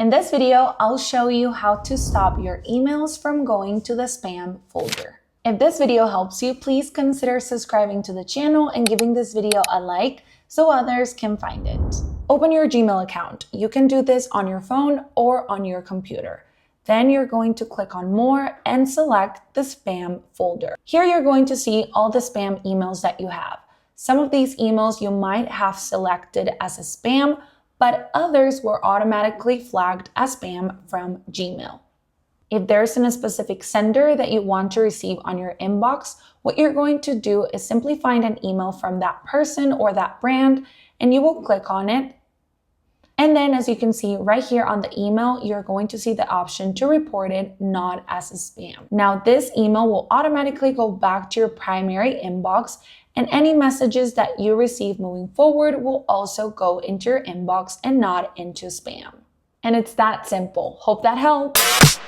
In this video, I'll show you how to stop your emails from going to the spam folder. If this video helps you, please consider subscribing to the channel and giving this video a like so others can find it. Open your Gmail account. You can do this on your phone or on your computer. Then you're going to click on More and select the spam folder. Here you're going to see all the spam emails that you have. Some of these emails you might have selected as a spam, but others were automatically flagged as spam from Gmail. If there's a specific sender that you want to receive on your inbox, what you're going to do is simply find an email from that person or that brand, and you will click on it. And then as you can see right here on the email, you're going to see the option to report it not as a spam. Now this email will automatically go back to your primary inbox, and any messages that you receive moving forward will also go into your inbox and not into spam. And it's that simple. Hope that helps.